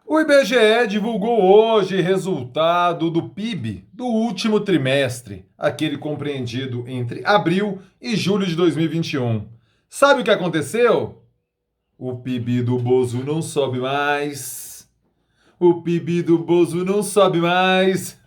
O IBGE divulgou hoje resultado do PIB do último trimestre, aquele compreendido entre abril e julho de 2021. Sabe o que aconteceu? O PIB do Bozo não sobe mais. O PIB do Bozo não sobe mais.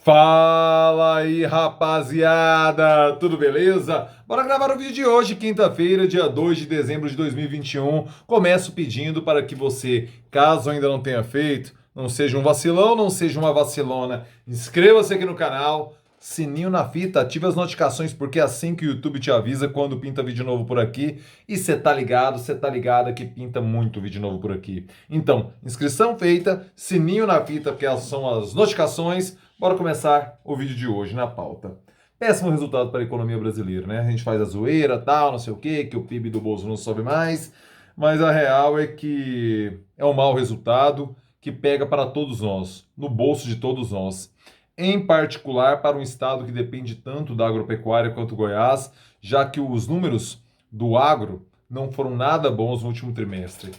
Fala aí, rapaziada! Tudo beleza? Bora gravar o vídeo de hoje, quinta-feira, dia 2 de dezembro de 2021. Começo pedindo para que você, caso ainda não tenha feito, não seja um vacilão, não seja uma vacilona, inscreva-se aqui no canal, sininho na fita, ative as notificações, porque é assim que o YouTube te avisa quando pinta vídeo novo por aqui. E você tá ligado, você tá ligada que pinta muito vídeo novo por aqui. Então, inscrição feita, sininho na fita, porque essas são as notificações. Bora começar o vídeo de hoje na pauta. Péssimo resultado para a economia brasileira, né? A gente faz a zoeira, tal, não sei o quê, que o PIB do bolso não sobe mais, mas a real é que é um mau resultado que pega para todos nós, no bolso de todos nós. Em particular para um estado que depende tanto da agropecuária quanto Goiás, já que os números do agro não foram nada bons no último trimestre.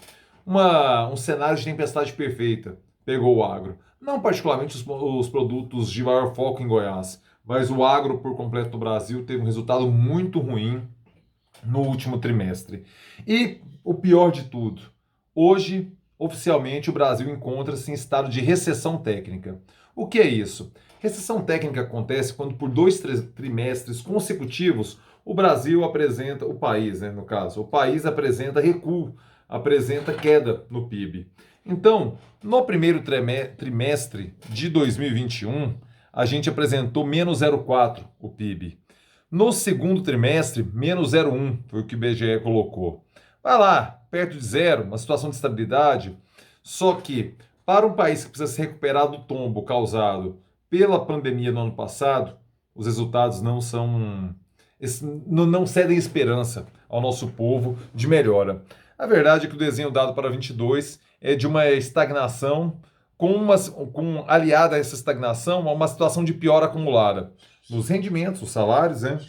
Um cenário de tempestade perfeita pegou o agro. Não particularmente os produtos de maior foco em Goiás, mas o agro por completo do Brasil teve um resultado muito ruim no último trimestre. E o pior de tudo, hoje, oficialmente, o Brasil encontra-se em estado de recessão técnica. O que é isso? Recessão técnica acontece quando por dois trimestres consecutivos o Brasil apresenta, o país, né, no caso, o país apresenta recuo, apresenta queda no PIB. Então, no primeiro trimestre de 2021, a gente apresentou menos 0,4 o PIB. No segundo trimestre, menos 0,1 foi o que o IBGE colocou. Vai lá, perto de zero, uma situação de estabilidade. Só que, para um país que precisa se recuperar do tombo causado pela pandemia no ano passado, os resultados não cedem esperança ao nosso povo de melhora. A verdade é que o desenho dado para 22 é de uma estagnação, aliada a essa estagnação, a uma situação de piora acumulada nos rendimentos, os salários, né,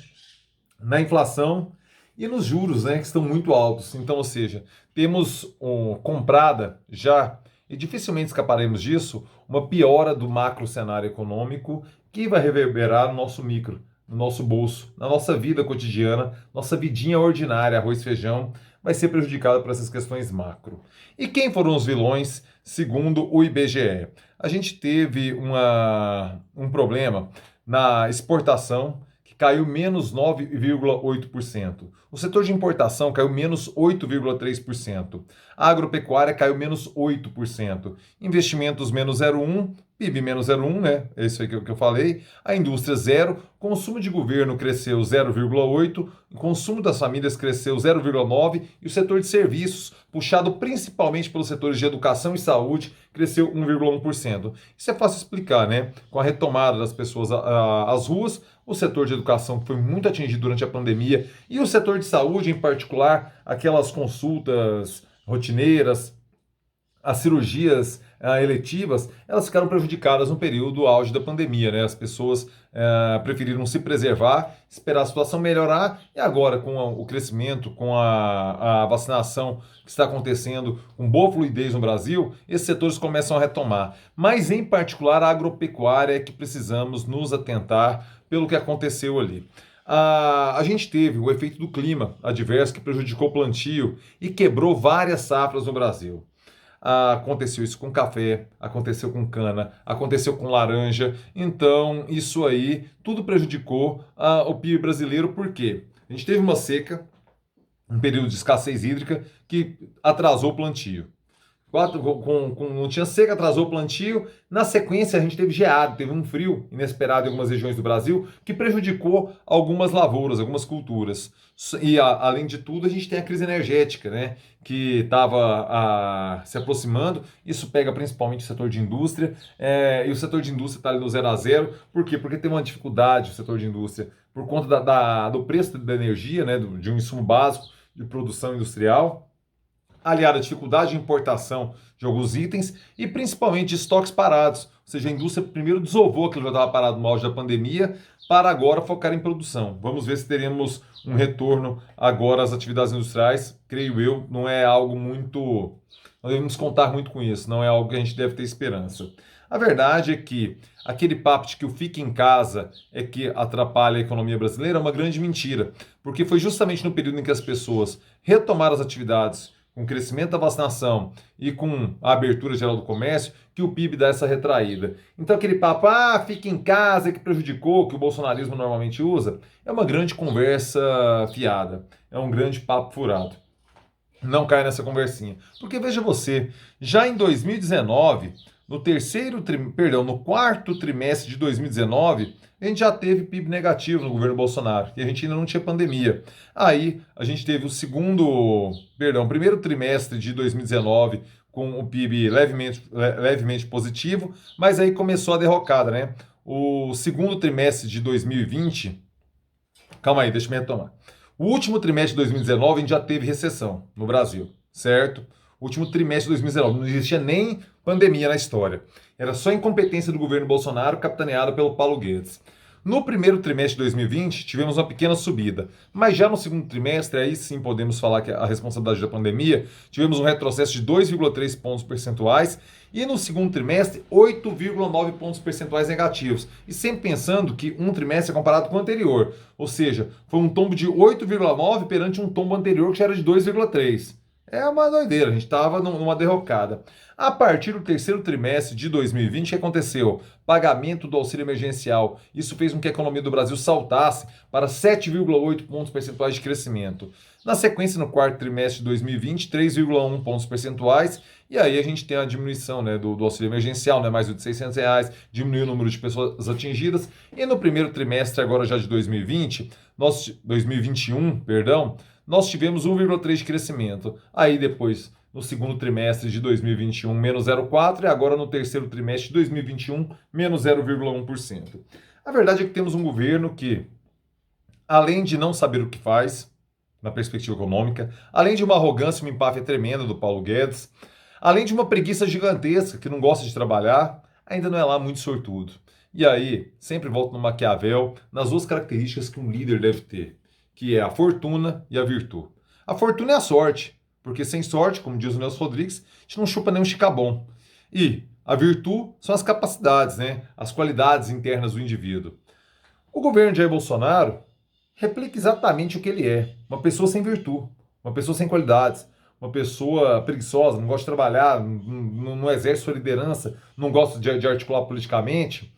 na inflação e nos juros, né, que estão muito altos. Então, ou seja, temos comprada já, e dificilmente escaparemos disso, uma piora do macro cenário econômico que vai reverberar no nosso micro, no nosso bolso, na nossa vida cotidiana, nossa vidinha ordinária, arroz e feijão, vai ser prejudicada por essas questões macro. E quem foram os vilões, segundo o IBGE? A gente teve um problema na exportação, que caiu menos 9,8%. O setor de importação caiu menos 8,3%. A agropecuária caiu menos 8%. Investimentos menos 0,1%. PIB menos 0,1, né? É isso aí que eu falei. A indústria zero. Consumo de governo cresceu 0,8. O consumo das famílias cresceu 0,9. E o setor de serviços, puxado principalmente pelos setores de educação e saúde, cresceu 1,1%. Isso é fácil explicar, né? Com a retomada das pessoas às ruas, o setor de educação que foi muito atingido durante a pandemia e o setor de saúde, em particular, aquelas consultas rotineiras, as cirurgias eletivas, elas ficaram prejudicadas no período auge da pandemia, né? As pessoas preferiram se preservar, esperar a situação melhorar e agora com o crescimento, com a vacinação que está acontecendo com boa fluidez no Brasil, esses setores começam a retomar. Mas em particular a agropecuária é que precisamos nos atentar pelo que aconteceu ali. A gente teve o efeito do clima adverso que prejudicou o plantio e quebrou várias safras no Brasil. Aconteceu isso com café, aconteceu com cana, aconteceu com laranja. Então, isso aí tudo prejudicou o PIB brasileiro, por quê? A gente teve uma seca, um período de escassez hídrica que atrasou o plantio. Não tinha seca, atrasou o plantio. Na sequência, a gente teve geado, teve um frio inesperado em algumas regiões do Brasil que prejudicou algumas lavouras, algumas culturas. E, além de tudo, a gente tem a crise energética, né, que estava se aproximando. Isso pega principalmente o setor de indústria. E o setor de indústria está ali no 0 a 0. Por quê? Porque tem uma dificuldade o setor de indústria por conta do preço da energia, né, de um insumo básico de produção industrial. aliado à dificuldade de importação de alguns itens e principalmente de estoques parados. Ou seja, a indústria primeiro desovou aquilo que já estava parado no auge da pandemia para agora focar em produção. Vamos ver se teremos um retorno agora às atividades industriais. Creio eu, não é algo muito... Não devemos contar muito com isso, não é algo que a gente deve ter esperança. A verdade é que aquele papo de que o fique em casa é que atrapalha a economia brasileira é uma grande mentira, porque foi justamente no período em que as pessoas retomaram as atividades, com o crescimento da vacinação e com a abertura geral do comércio, que o PIB dá essa retraída. Então aquele papo, fique em casa, que prejudicou, que o bolsonarismo normalmente usa, é uma grande conversa fiada, é um grande papo furado. Não cai nessa conversinha. Porque veja você, já em 2019, no quarto trimestre de 2019, a gente já teve PIB negativo no governo Bolsonaro e a gente ainda não tinha pandemia. Aí a gente teve o primeiro trimestre de 2019 com o PIB levemente positivo, mas aí começou a derrocada, né? O segundo trimestre de 2020, calma aí, deixa eu me retomar. O último trimestre de 2019 a gente já teve recessão no Brasil, certo? O último trimestre de 2019 não existia nem pandemia na história. Era só incompetência do governo Bolsonaro capitaneada pelo Paulo Guedes. No primeiro trimestre de 2020 tivemos uma pequena subida, mas já no segundo trimestre, aí sim podemos falar que a responsabilidade da pandemia, tivemos um retrocesso de 2,3 pontos percentuais e no segundo trimestre 8,9 pontos percentuais negativos. E sempre pensando que um trimestre é comparado com o anterior, ou seja, foi um tombo de 8,9 perante um tombo anterior que já era de 2,3. É uma doideira, a gente estava numa derrocada. A partir do terceiro trimestre de 2020, o que aconteceu? Pagamento do auxílio emergencial. Isso fez com que a economia do Brasil saltasse para 7,8 pontos percentuais de crescimento. Na sequência, no quarto trimestre de 2020, 3,1 pontos percentuais. E aí a gente tem a diminuição, né, do auxílio emergencial, né, mais de R$ 600, diminuiu o número de pessoas atingidas. E no primeiro trimestre agora já de 2021, nós tivemos 1,3 de crescimento. Aí depois, no segundo trimestre de 2021, menos 0,4 e agora no terceiro trimestre de 2021, menos 0,1%. A verdade é que temos um governo que, além de não saber o que faz, na perspectiva econômica, além de uma arrogância e uma empáfia tremenda do Paulo Guedes, além de uma preguiça gigantesca que não gosta de trabalhar, ainda não é lá muito sortudo. E aí, sempre volto no Maquiavel, nas duas características que um líder deve ter, que é a fortuna e a virtude. A fortuna é a sorte, porque sem sorte, como diz o Nelson Rodrigues, a gente não chupa nem um chicabom. E a virtude são as capacidades, né? As qualidades internas do indivíduo. O governo de Jair Bolsonaro replica exatamente o que ele é. Uma pessoa sem virtude, uma pessoa sem qualidades, uma pessoa preguiçosa, não gosta de trabalhar, não exerce sua liderança, não gosta de articular politicamente.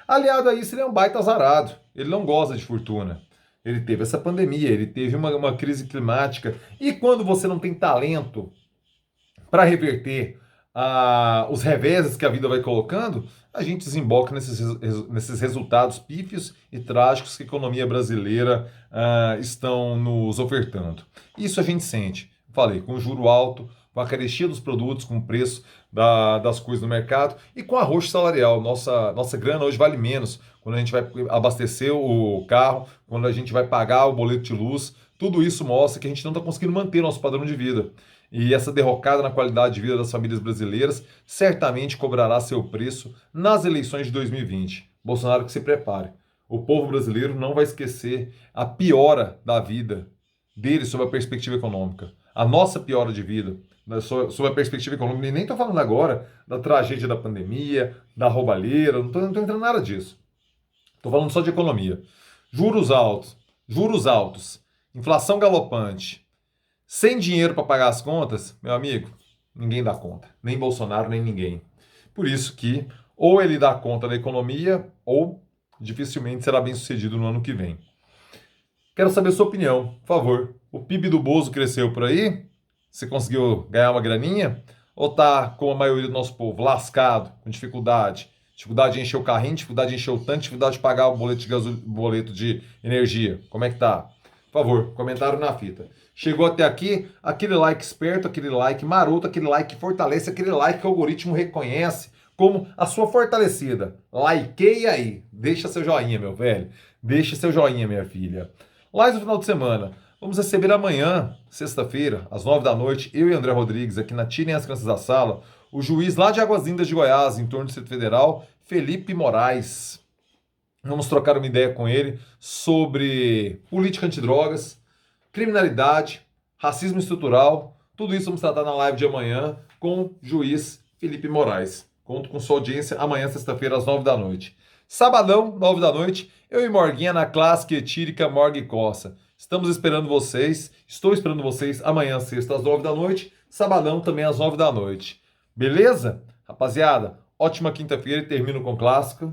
Aliado a isso, ele é um baita azarado. Ele não gosta de fortuna. Ele teve essa pandemia, ele teve uma crise climática. E quando você não tem talento para reverter os reveses que a vida vai colocando, a gente desemboca nesses resultados pífios e trágicos que a economia brasileira estão nos ofertando. Isso a gente sente. Falei, com juro alto, com a carestia dos produtos, com o preço das coisas no mercado e com arroxo salarial. Nossa grana hoje vale menos quando a gente vai abastecer o carro, quando a gente vai pagar o boleto de luz. Tudo isso mostra que a gente não está conseguindo manter nosso padrão de vida. E essa derrocada na qualidade de vida das famílias brasileiras certamente cobrará seu preço nas eleições de 2020. Bolsonaro, que se prepare. O povo brasileiro não vai esquecer a piora da vida dele sob a perspectiva econômica. A nossa piora de vida, sob a perspectiva econômica, e nem estou falando agora da tragédia da pandemia, da roubalheira, não estou entrando nada disso. Estou falando só de economia. Juros altos, inflação galopante, sem dinheiro para pagar as contas, meu amigo, ninguém dá conta. Nem Bolsonaro, nem ninguém. Por isso que ou ele dá conta da economia ou dificilmente será bem sucedido no ano que vem. Quero saber a sua opinião, por favor. O PIB do Bozo cresceu por aí? Você conseguiu ganhar uma graninha? Ou tá, como a maioria do nosso povo, lascado, com dificuldade? Dificuldade de encher o carrinho, dificuldade de encher o tanque, dificuldade de pagar o boleto de energia. Como é que tá? Por favor, comentário na fita. Chegou até aqui, aquele like esperto, aquele like maroto, aquele like que fortalece, aquele like que o algoritmo reconhece como a sua fortalecida. Likeia aí. Deixa seu joinha, meu velho. Deixa seu joinha, minha filha. Live no final de semana. Vamos receber amanhã, sexta-feira, às 9 da noite, eu e André Rodrigues, aqui na Tirem as Crianças da Sala, o juiz lá de Águas Lindas de Goiás, em torno do Distrito Federal, Felipe Moraes. Vamos trocar uma ideia com ele sobre política antidrogas, criminalidade, racismo estrutural. Tudo isso vamos tratar na live de amanhã com o juiz Felipe Moraes. Conto com sua audiência amanhã, sexta-feira, às 9 da noite. Sabadão, 9 da noite, eu e Morguinha na Clássica Etírica Morgue Costa. Estamos esperando vocês. Estou esperando vocês amanhã, sexta, às 9 da noite. Sabadão também às 9 da noite. Beleza? Rapaziada, ótima quinta-feira e termino com clássico.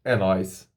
É nóis.